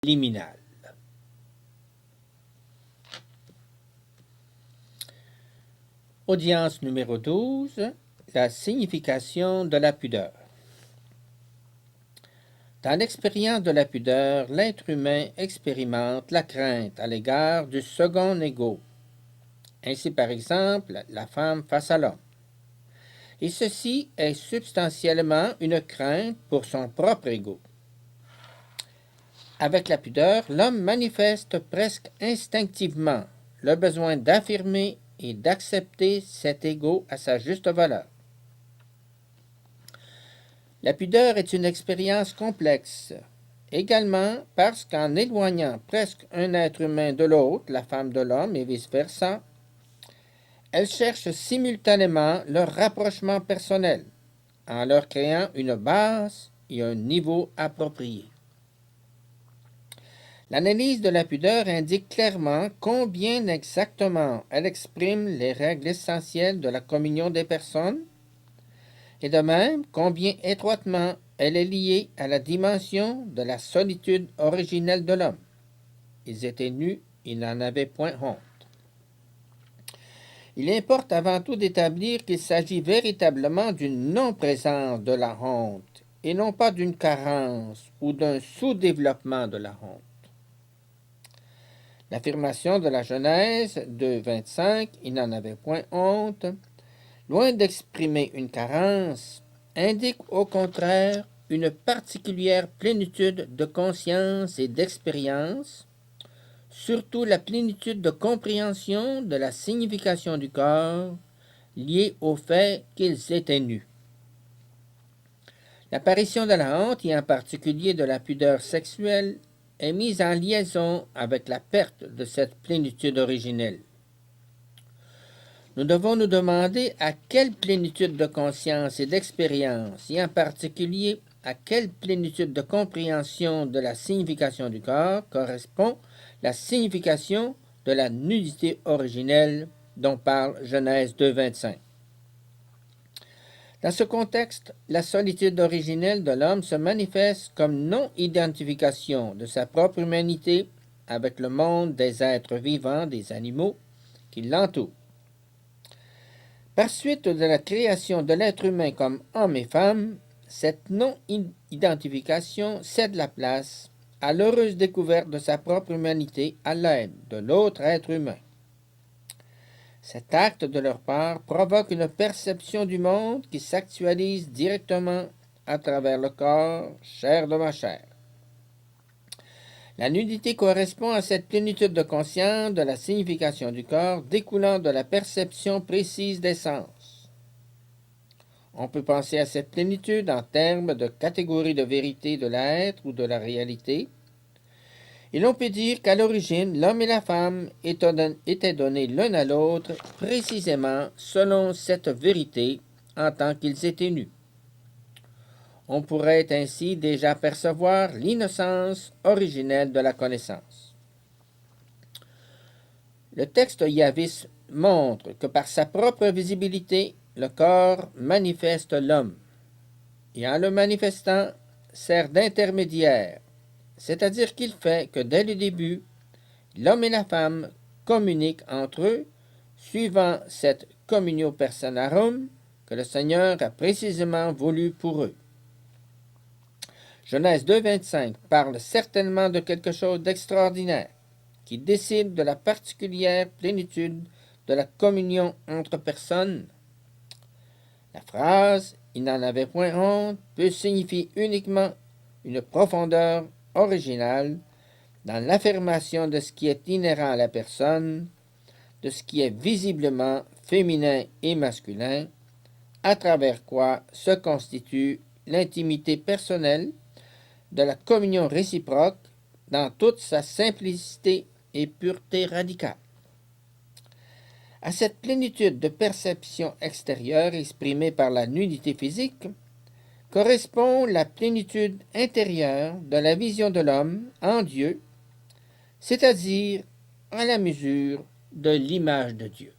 liminal. Audience numéro 12, la signification de la pudeur. Dans l'expérience de la pudeur, l'être humain expérimente la crainte à l'égard du second ego. Ainsi, par exemple, la femme face à l'homme. Et ceci est substantiellement une crainte pour son propre ego. Avec la pudeur, l'homme manifeste presque instinctivement le besoin d'affirmer et d'accepter cet ego à sa juste valeur. La pudeur est une expérience complexe, également parce qu'en éloignant presque un être humain de l'autre, la femme de l'homme et vice-versa, elle cherche simultanément leur rapprochement personnel, en leur créant une base et un niveau approprié. L'analyse de la pudeur indique clairement combien exactement elle exprime les règles essentielles de la communion des personnes, et de même combien étroitement elle est liée à la dimension de la solitude originelle de l'homme. Ils étaient nus, ils n'en avaient point honte. Il importe avant tout d'établir qu'il s'agit véritablement d'une non-présence de la honte, et non pas d'une carence ou d'un sous-développement de la honte. L'affirmation de la Genèse 2,25, il n'en avait point honte, loin d'exprimer une carence, indique au contraire une particulière plénitude de conscience et d'expérience, surtout la plénitude de compréhension de la signification du corps liée au fait qu'ils étaient nus. L'apparition de la honte, et en particulier de la pudeur sexuelle, est mise en liaison avec la perte de cette plénitude originelle. Nous devons nous demander à quelle plénitude de conscience et d'expérience, et en particulier à quelle plénitude de compréhension de la signification du corps correspond la signification de la nudité originelle dont parle Genèse 2,25. Dans ce contexte, la solitude originelle de l'homme se manifeste comme non-identification de sa propre humanité avec le monde des êtres vivants, des animaux, qui l'entourent. Par suite de la création de l'être humain comme homme et femme, cette non-identification cède la place à l'heureuse découverte de sa propre humanité à l'aide de l'autre être humain. Cet acte de leur part provoque une perception du monde qui s'actualise directement à travers le corps, chair de ma chair. La nudité correspond à cette plénitude de conscience de la signification du corps découlant de la perception précise des sens. On peut penser à cette plénitude en termes de catégorie de vérité de l'être ou de la réalité, et l'on peut dire qu'à l'origine, l'homme et la femme étaient donnés l'un à l'autre précisément selon cette vérité en tant qu'ils étaient nus. On pourrait ainsi déjà percevoir l'innocence originelle de la connaissance. Le texte Yavis montre que par sa propre visibilité, le corps manifeste l'homme, et en le manifestant, sert d'intermédiaire, c'est-à-dire qu'il fait que dès le début, l'homme et la femme communiquent entre eux, suivant cette communio personarum que le Seigneur a précisément voulu pour eux. Genèse 2,25 parle certainement de quelque chose d'extraordinaire, qui décide de la particulière plénitude de la communion entre personnes. La phrase « il n'en avait point honte » peut signifier uniquement une profondeur originale dans l'affirmation de ce qui est inhérent à la personne, de ce qui est visiblement féminin et masculin, à travers quoi se constitue l'intimité personnelle de la communion réciproque dans toute sa simplicité et pureté radicale. À cette plénitude de perception extérieure exprimée par la nudité physique correspond la plénitude intérieure de la vision de l'homme en Dieu, c'est-à-dire à la mesure de l'image de Dieu.